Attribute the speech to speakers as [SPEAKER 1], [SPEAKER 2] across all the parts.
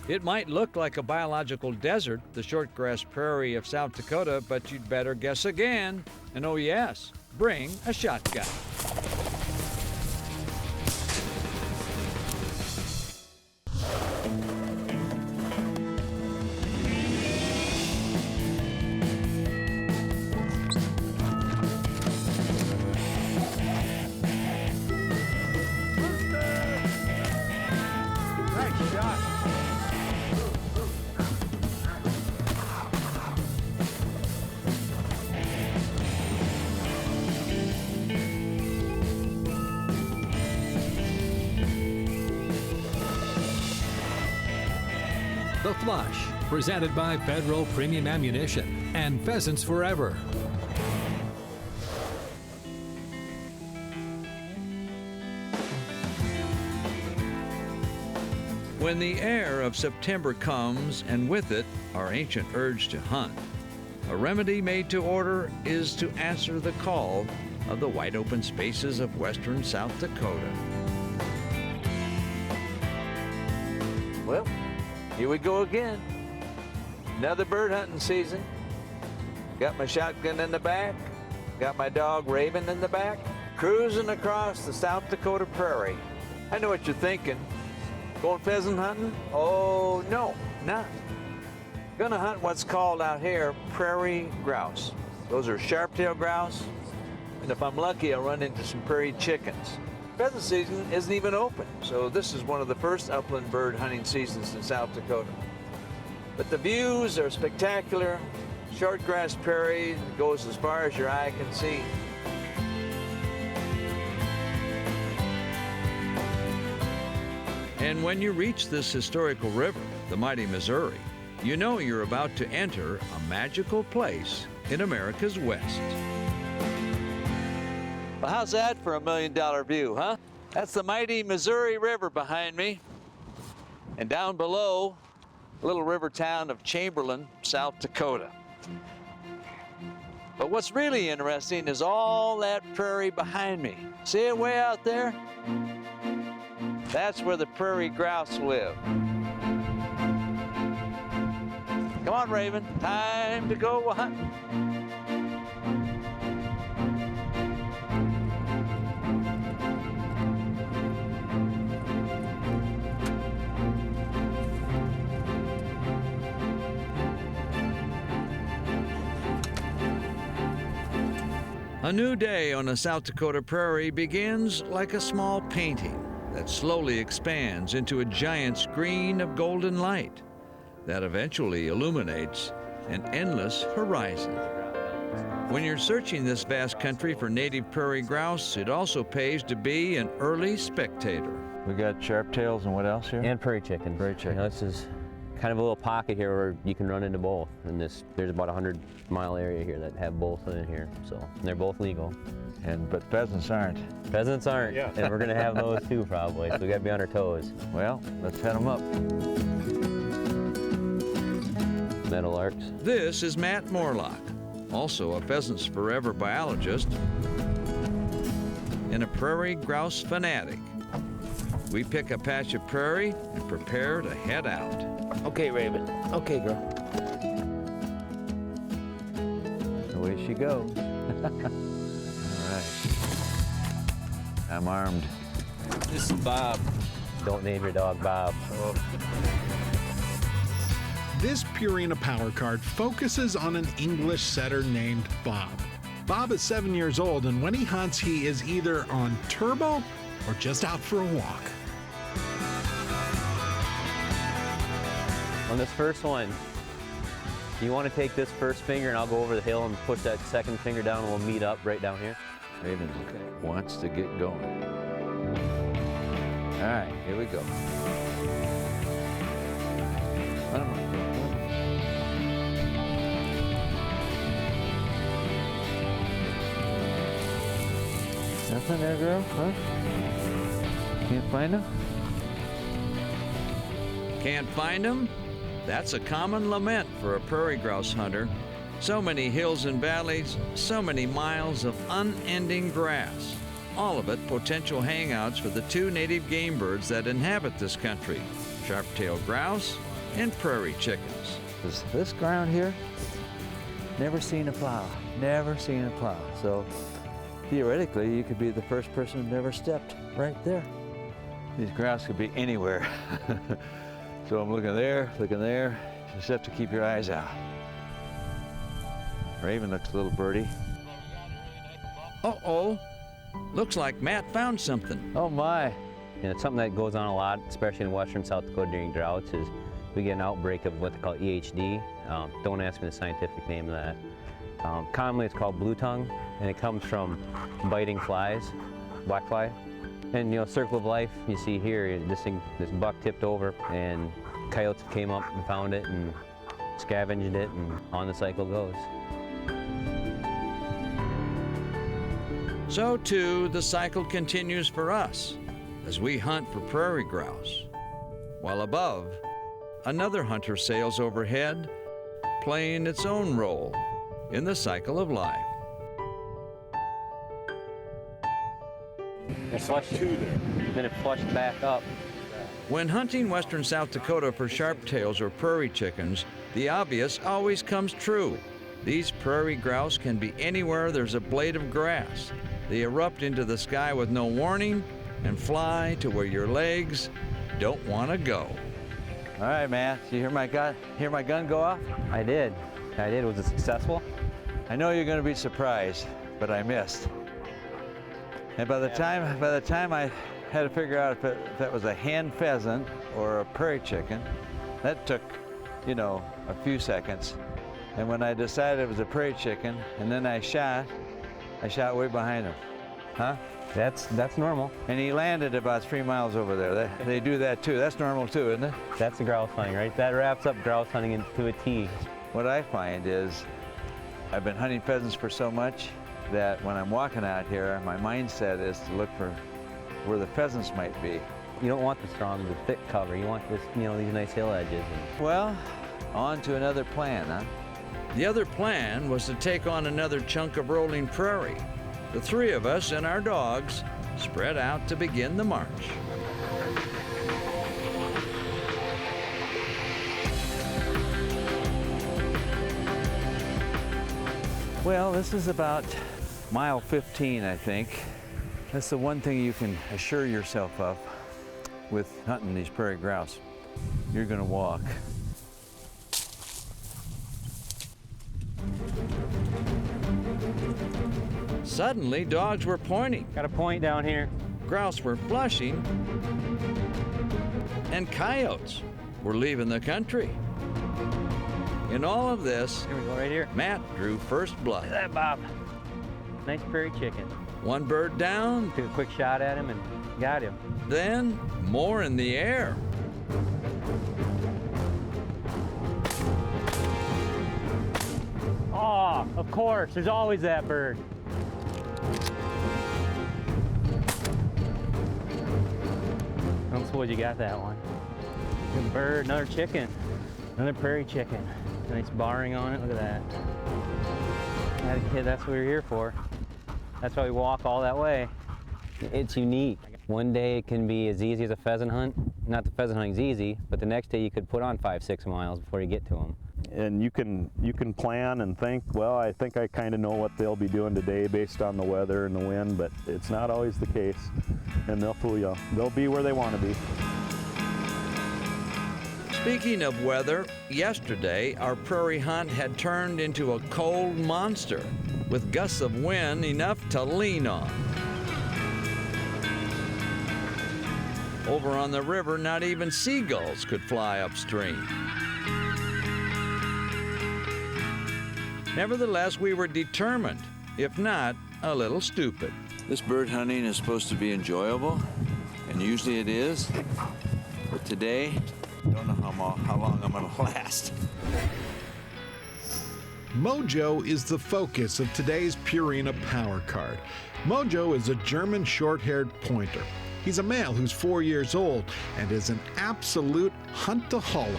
[SPEAKER 1] It might look like a biological desert, the shortgrass prairie of South Dakota, but you'd better guess again. And oh yes, bring a shotgun.
[SPEAKER 2] The Flush, presented by Federal Premium Ammunition and Pheasants Forever.
[SPEAKER 1] When the air of September comes, and with it our ancient urge to hunt, a remedy made to order is to answer the call of the wide open spaces of Western South Dakota.
[SPEAKER 3] Well, here we go again. Another bird hunting season. Got my shotgun in the back. Got my dog Raven in the back. Cruising across the South Dakota prairie. I know what you're thinking. Going pheasant hunting? Oh, no, not. Gonna hunt what's called out here prairie grouse. Those are sharp-tailed grouse. And if I'm lucky, I'll run into some prairie chickens. Pheasant season isn't even open, so this is one of the first upland bird hunting seasons in South Dakota. But the views are spectacular. Shortgrass prairie goes as far as your eye can see.
[SPEAKER 1] And when you reach this historical river, the mighty Missouri, you know you're about to enter a magical place in America's West.
[SPEAKER 3] Well, how's that for $1 million view, huh? That's the mighty Missouri River behind me. And down below, little river town of Chamberlain, South Dakota. But what's really interesting is all that prairie behind me. See it way out there? That's where the prairie grouse live. Come on, Raven, time to go hunting.
[SPEAKER 1] A new day on a South Dakota prairie begins like a small painting that slowly expands into a giant screen of golden light that eventually illuminates an endless horizon. When you're searching this vast country for native prairie grouse, it also pays to be an early spectator.
[SPEAKER 3] We got sharp-tails and what else here?
[SPEAKER 4] And prairie chicken.
[SPEAKER 3] Prairie chicken.
[SPEAKER 4] You know, this is kind of a little pocket here where you can run into both. And there's about a 100-mile area here that have both in here. So and they're both legal.
[SPEAKER 3] But pheasants aren't.
[SPEAKER 4] Pheasants aren't. Yeah. And we're gonna have those too probably. So we gotta be on our toes.
[SPEAKER 3] Well, let's head them up.
[SPEAKER 4] Meadowlarks.
[SPEAKER 1] This is Matt Morlock, also a Pheasants Forever biologist and a prairie grouse fanatic. We pick a patch of prairie and prepare to head out.
[SPEAKER 3] Okay, Raven. Okay, girl. Away she goes. All right. I'm armed.
[SPEAKER 4] This is Bob. Don't name your dog Bob.
[SPEAKER 3] Oh.
[SPEAKER 5] This Purina Power Card focuses on an English setter named Bob. Bob is 7 years old, and when he hunts, he is either on turbo or just out for a walk.
[SPEAKER 4] On this first one, you want to take this first finger and I'll go over the hill and push that second finger down and we'll meet up right down here.
[SPEAKER 3] Raven wants to get going. All right, here we go. Nothing there, girl, huh? Can't find him?
[SPEAKER 1] Can't find them? That's a common lament for a prairie grouse hunter. So many hills and valleys, so many miles of unending grass. All of it potential hangouts for the two native game birds that inhabit this country, sharp-tailed grouse and prairie chickens.
[SPEAKER 3] This ground here, never seen a plow, never seen a plow. So theoretically, you could be the first person who never stepped right there. These grouse could be anywhere. So I'm looking there, you just have to keep your eyes out. Raven looks a little birdie.
[SPEAKER 1] Uh-oh, looks like Matt found something.
[SPEAKER 3] Oh my.
[SPEAKER 4] And it's something that goes on a lot, especially in Western South Dakota during droughts, is we get an outbreak of what they call EHD. Don't ask me the scientific name of that. Commonly it's called blue tongue, and it comes from biting flies, black fly. And you know, circle of life, you see here, this buck tipped over, and coyotes came up and found it and scavenged it, and on the cycle goes.
[SPEAKER 1] So too, the cycle continues for us as we hunt for prairie grouse. While above, another hunter sails overhead, playing its own role in the cycle of life.
[SPEAKER 4] It flushed two there. Then it flushed back up.
[SPEAKER 1] When hunting Western South Dakota for sharptails or prairie chickens, the obvious always comes true. These prairie grouse can be anywhere there's a blade of grass. They erupt into the sky with no warning and fly to where your legs don't want to go.
[SPEAKER 3] All right, man, so you hear my gun go off?
[SPEAKER 4] I did. Was it successful?
[SPEAKER 3] I know you're gonna be surprised, but I missed. And by the time I had to figure out if that was a hen pheasant or a prairie chicken, that took, you know, a few seconds. And when I decided it was a prairie chicken, and then I shot way behind him. Huh?
[SPEAKER 4] That's normal.
[SPEAKER 3] And he landed about 3 miles over there. They do that too. That's normal too, isn't it?
[SPEAKER 4] That's the grouse hunting, right? That wraps up grouse hunting to a T.
[SPEAKER 3] What I find is I've been hunting pheasants for so much that when I'm walking out here, my mindset is to look for where the pheasants might be.
[SPEAKER 4] You don't want the strong, the thick cover. You want this, you know, these nice hill edges.
[SPEAKER 3] Well, on to another plan, huh?
[SPEAKER 1] The other plan was to take on another chunk of rolling prairie. The three of us and our dogs spread out to begin the march.
[SPEAKER 3] Well, this is about mile 15, I think. That's the one thing you can assure yourself of with hunting these prairie grouse. You're gonna walk.
[SPEAKER 1] Suddenly, dogs were pointing,
[SPEAKER 4] Got a point down here.
[SPEAKER 1] grouse were flushing, and coyotes were leaving the country. In all of this,
[SPEAKER 4] Here we go, right here.
[SPEAKER 1] Matt drew first blood.
[SPEAKER 4] Look at that, Bob. Nice prairie chicken.
[SPEAKER 1] One bird down,
[SPEAKER 4] Took a quick shot at him and got him.
[SPEAKER 1] then more in the air.
[SPEAKER 4] Oh, of course. There's always that bird. I don't suppose you got that one. Good bird, another chicken. Another prairie chicken. Nice barring on it, look at that. That's what we're here for. That's why we walk all that way. It's unique. One day it can be as easy as a pheasant hunt. Not that pheasant hunting's easy, but the next day you could put on 5-6 miles before you get to them.
[SPEAKER 6] And you can plan and think, well, I think I kind of know what they'll be doing today based on the weather and the wind, but it's not always the case. And they'll fool you. They'll be where they want to be.
[SPEAKER 1] Speaking of weather, yesterday our prairie hunt had turned into a cold monster with gusts of wind enough to lean on. Over on the river, not even seagulls could fly upstream. Nevertheless, we were determined, if not a little stupid.
[SPEAKER 3] This bird hunting is supposed to be enjoyable, and usually it is. But today, I don't know how long I'm gonna last.
[SPEAKER 5] Mojo is the focus of today's Purina Power Card. Mojo is a German short-haired pointer. He's a male who's 4 years old and is an absolute huntaholic.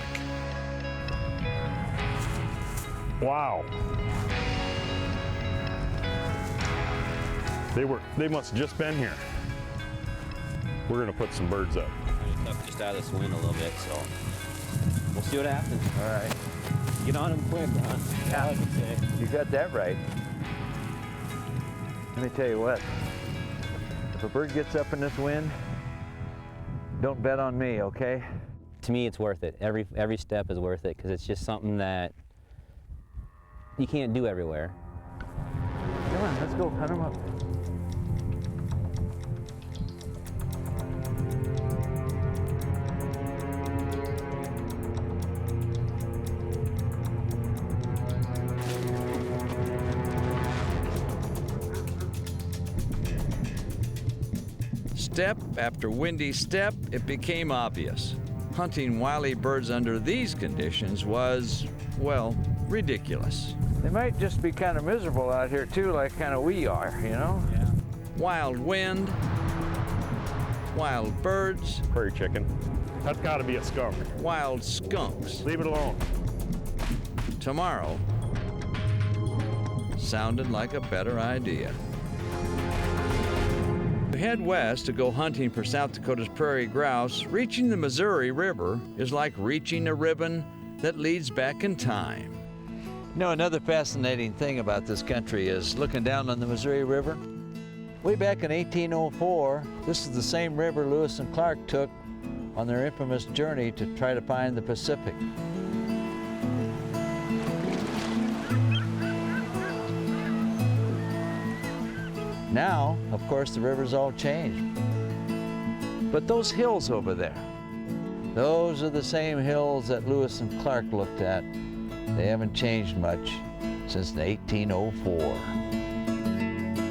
[SPEAKER 6] Wow. They must have just been here. We're gonna put some birds up.
[SPEAKER 4] Just out of this wind a little bit, so We'll see what happens.
[SPEAKER 3] All right.
[SPEAKER 4] Get on him quick, huh?
[SPEAKER 3] Yeah.
[SPEAKER 4] All I can say.
[SPEAKER 3] You got that right. Let me tell you what. If a bird gets up in this wind, don't bet on me, okay?
[SPEAKER 4] To me, it's worth it. Every step is worth it because it's just something that you can't do everywhere.
[SPEAKER 3] Come on, let's go hunt them up.
[SPEAKER 1] Step after windy step, it became obvious. Hunting wily birds under these conditions was, well, ridiculous.
[SPEAKER 3] They might just be kind of miserable out here too, like kind of we are, you know?
[SPEAKER 4] Yeah.
[SPEAKER 1] Wild wind, wild birds,
[SPEAKER 6] Prairie chicken. That's got to be a skunk.
[SPEAKER 1] wild skunks.
[SPEAKER 6] Leave it alone.
[SPEAKER 1] Tomorrow sounded like a better idea. To head west to go hunting for South Dakota's prairie grouse, reaching the Missouri River is like reaching a ribbon that leads back in time.
[SPEAKER 3] You know, another fascinating thing about this country is looking down on the Missouri River. Way back in 1804, this is the same river Lewis and Clark took on their infamous journey to try to find the Pacific. Now, of course, the river's all changed. But those hills over there, those are the same hills that Lewis and Clark looked at. They haven't changed much since 1804.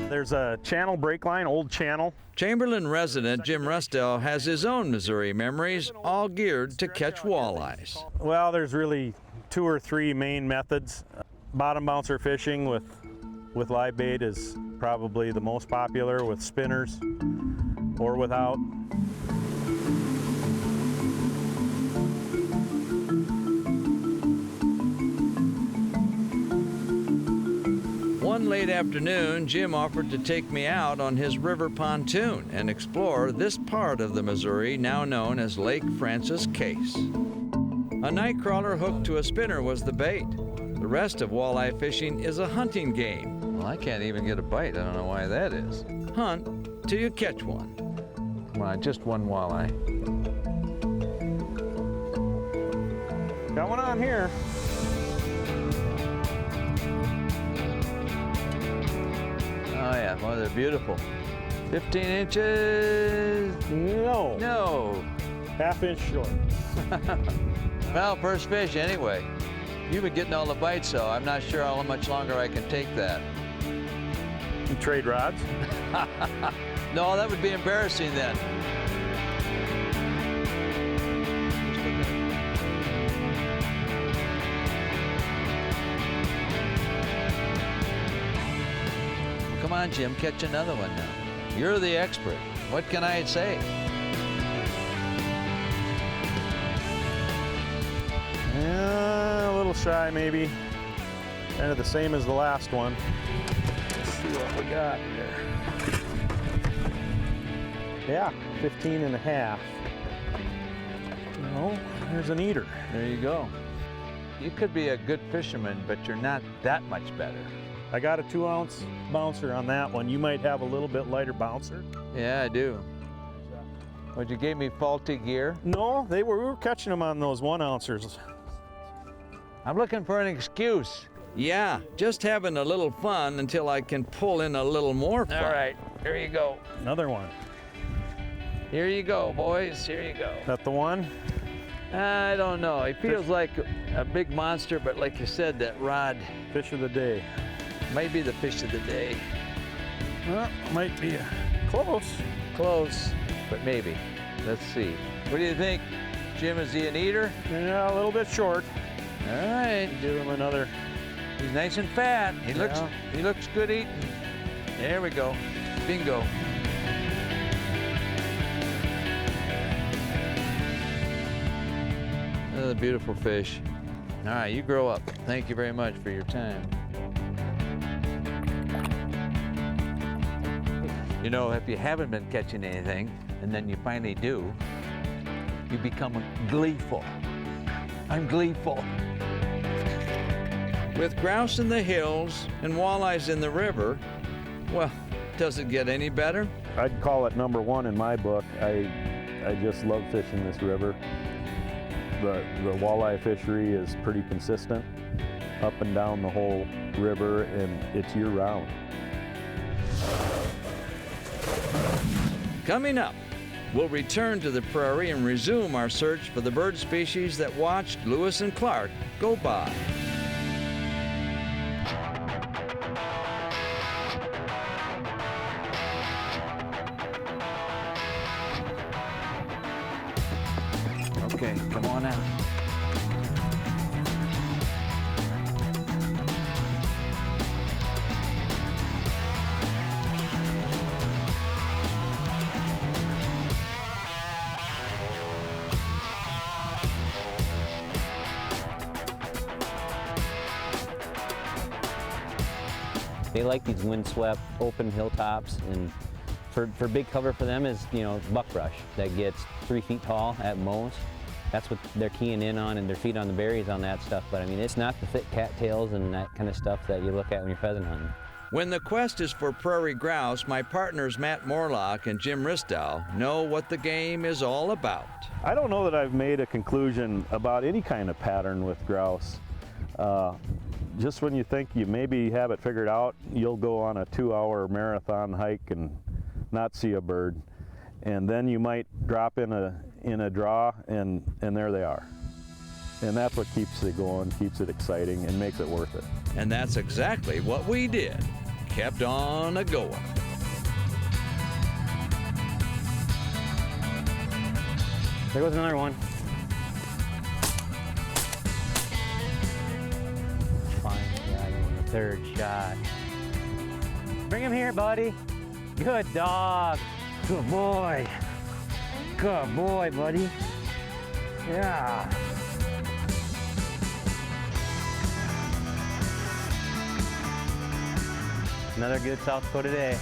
[SPEAKER 6] There's a channel break line, old channel.
[SPEAKER 1] Chamberlain resident Jim Rustell has his own Missouri memories, all geared to catch walleyes.
[SPEAKER 6] Well, there's really 2 or 3 main methods. Bottom bouncer fishing with live bait is probably the most popular, with spinners or without.
[SPEAKER 1] One late afternoon, Jim offered to take me out on his river pontoon and explore this part of the Missouri now known as Lake Francis Case. A nightcrawler hooked to a spinner was the bait. The rest of walleye fishing is a hunting game.
[SPEAKER 3] Well, I can't even get a bite. I don't know why that is.
[SPEAKER 1] Hunt till you catch one.
[SPEAKER 3] Come on, just one walleye.
[SPEAKER 6] Got one on here.
[SPEAKER 3] Oh yeah, well, they're beautiful. 15 inches.
[SPEAKER 6] No.
[SPEAKER 3] No.
[SPEAKER 6] Half-inch short.
[SPEAKER 3] Well, first fish anyway. You've been getting all the bites, so I'm not sure how much longer I can take that.
[SPEAKER 6] You trade rods?
[SPEAKER 3] No, that would be embarrassing then. Come on, Jim, catch another one now. You're the expert. What can I say?
[SPEAKER 6] Yeah, a little shy maybe. Kind of the same as the last one. Let's see what we got here. Yeah, 15 and a half. No, there's an eater.
[SPEAKER 3] There you go. You could be a good fisherman, but you're not that much better.
[SPEAKER 6] I got a 2-ounce bouncer on that one. You might have a little bit lighter bouncer.
[SPEAKER 3] Yeah, I do. But you gave me faulty gear.
[SPEAKER 6] No, we were catching them on those 1-ouncers.
[SPEAKER 3] I'm looking for an excuse.
[SPEAKER 1] Yeah, just having a little fun until I can pull in a little more fun.
[SPEAKER 3] All right, here you go.
[SPEAKER 6] Another one.
[SPEAKER 3] Here you go, boys. Here you go.
[SPEAKER 6] Is that the one?
[SPEAKER 3] I don't know. He feels like a big monster, but like you said, that rod
[SPEAKER 6] Fish of the day.
[SPEAKER 3] might be the fish of the day.
[SPEAKER 6] Well, might be close.
[SPEAKER 3] Close, but maybe. Let's see. What do you think? Jim, is he an eater?
[SPEAKER 6] Yeah, a little bit short.
[SPEAKER 3] All right.
[SPEAKER 6] Give him another.
[SPEAKER 3] He's nice and fat. He
[SPEAKER 6] Yeah.
[SPEAKER 3] looks good eating. There we go. Bingo. Another beautiful fish. All right, you grow up. Thank you very much for your time. You know, if you haven't been catching anything, and then you finally do, you become gleeful. I'm gleeful.
[SPEAKER 1] With grouse in the hills and walleyes in the river, well, does it get any better?
[SPEAKER 6] I'd call it number one in my book. I just love fishing this river. The walleye fishery is pretty consistent up and down the whole river, and it's year-round.
[SPEAKER 1] Coming up, we'll return to the prairie and resume our search for the bird species that watched Lewis and Clark go by.
[SPEAKER 3] Okay, come on out.
[SPEAKER 4] They like these windswept, open hilltops, and for big cover for them is, buckbrush that gets 3 feet tall at most. That's what they're keying in on, and their feet on the berries on that stuff. But I mean, it's not the thick cattails and that kind of stuff that you look at when you're pheasant hunting.
[SPEAKER 1] When the quest is for prairie grouse, my partners Matt Morlock and Jim Ristow know what the game is all about.
[SPEAKER 6] I don't know that I've made a conclusion about any kind of pattern with grouse. Just when you think you maybe have it figured out, you'll go on a 2-hour marathon hike and not see a bird. And then you might drop in a draw, and there they are. And that's what keeps it going, keeps it exciting, and makes it worth it.
[SPEAKER 1] And that's exactly what we did. Kept on a-going.
[SPEAKER 4] There goes another one. Fine, yeah, you're on the 3rd shot. Bring him here, buddy. Good dog. Good boy. Good boy, buddy. Yeah. Another good South Dakota day.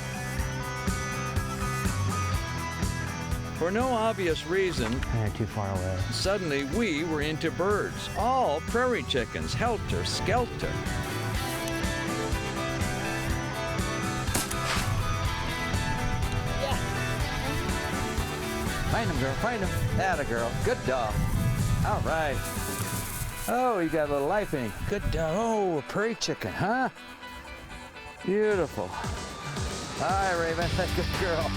[SPEAKER 1] For no obvious reason,
[SPEAKER 4] They're too far away.
[SPEAKER 1] suddenly we were into birds. All prairie chickens, helter skelter.
[SPEAKER 3] Find him, girl, find him. Atta girl, good dog. All right. Oh, you got a little life in you. Good dog. Oh, a prairie chicken, huh? Beautiful. Hi, Raven. Good girl.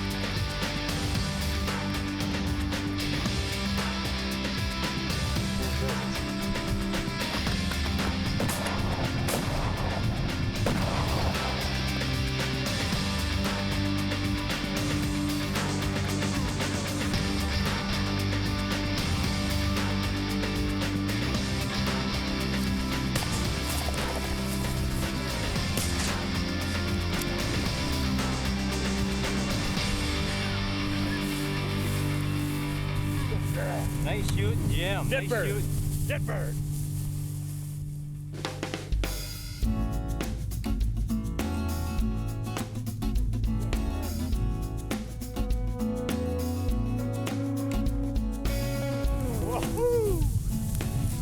[SPEAKER 4] Nice shooting, Jim.
[SPEAKER 6] Dead bird. Dead bird.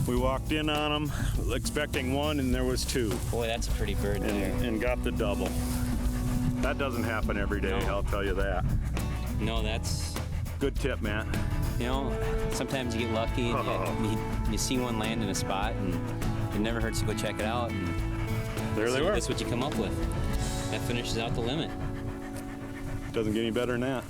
[SPEAKER 6] We walked in on them expecting one, and there was 2.
[SPEAKER 4] Boy, that's a pretty bird there.
[SPEAKER 6] And got the double. That doesn't happen every day,
[SPEAKER 4] No.
[SPEAKER 6] I'll tell you that.
[SPEAKER 4] No, that's,
[SPEAKER 6] Good tip, Matt.
[SPEAKER 4] sometimes you get lucky and
[SPEAKER 6] Oh.
[SPEAKER 4] you see one land in a spot, and it never hurts to go check it out. And
[SPEAKER 6] There they
[SPEAKER 4] see-
[SPEAKER 6] were.
[SPEAKER 4] That's what you come up with. That finishes out the limit.
[SPEAKER 6] Doesn't get any better than that.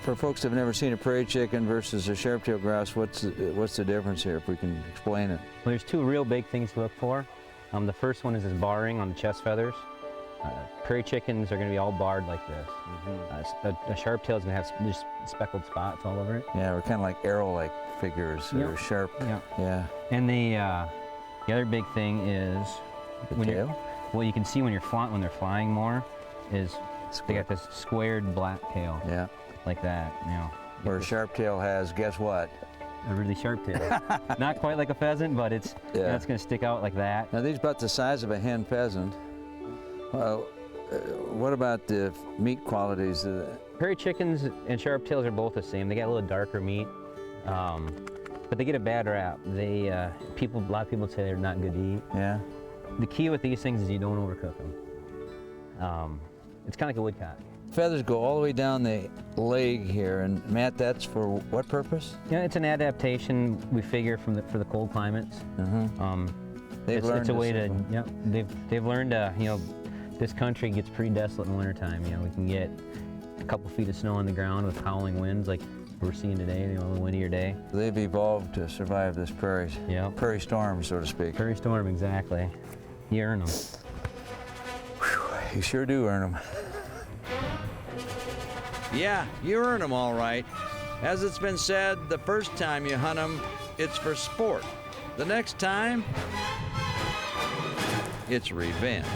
[SPEAKER 3] For folks that have never seen a prairie chicken versus a sharp-tailed grouse, what's the difference here, if we can explain it?
[SPEAKER 4] Well, there's 2 real big things to look for. The first one is this barring on the chest feathers. Prairie chickens are going to be all barred like this. A sharp-tail is going to have just speckled spots all over it.
[SPEAKER 3] Yeah, we're kind of like arrow-like figures, or
[SPEAKER 4] Yep.
[SPEAKER 3] sharp.
[SPEAKER 4] Yeah.
[SPEAKER 3] Yeah.
[SPEAKER 4] And the other big thing is
[SPEAKER 3] The
[SPEAKER 4] when
[SPEAKER 3] tail?
[SPEAKER 4] what you can see when they're flying more is they got this squared black tail
[SPEAKER 3] Yeah.
[SPEAKER 4] like that.
[SPEAKER 3] Where a sharp-tail has, guess what?
[SPEAKER 4] A really sharp tail. Not quite like a pheasant, but it's
[SPEAKER 3] Yeah.
[SPEAKER 4] it's going to stick out like that.
[SPEAKER 3] Now, these about the size of a hen pheasant. What about the meat qualities?
[SPEAKER 4] Prairie chickens and sharp tails are both the same. They got a little darker meat. but they get a bad rap. They a lot of people say they're not good to eat.
[SPEAKER 3] Yeah.
[SPEAKER 4] The key with these things is you don't overcook them. It's kind of like a woodcock.
[SPEAKER 3] Feathers go all the way down the leg here, and Matt, that's for what purpose?
[SPEAKER 4] Yeah, it's an adaptation we figure for the cold climates.
[SPEAKER 3] They've learned
[SPEAKER 4] it's a way
[SPEAKER 3] this
[SPEAKER 4] to,
[SPEAKER 3] as well.
[SPEAKER 4] yeah, they've learned, you know, this country gets pretty desolate in the wintertime. You know, we can get a couple feet of snow on the ground with howling winds like we're seeing today, you know, a windier day.
[SPEAKER 3] They've evolved to survive this prairie storm, so to speak.
[SPEAKER 4] Prairie storm, exactly. You earn them.
[SPEAKER 3] You sure do earn them.
[SPEAKER 1] Yeah, you earn them all right. As it's been said, the first time you hunt them, it's for sport. The next time, it's revenge.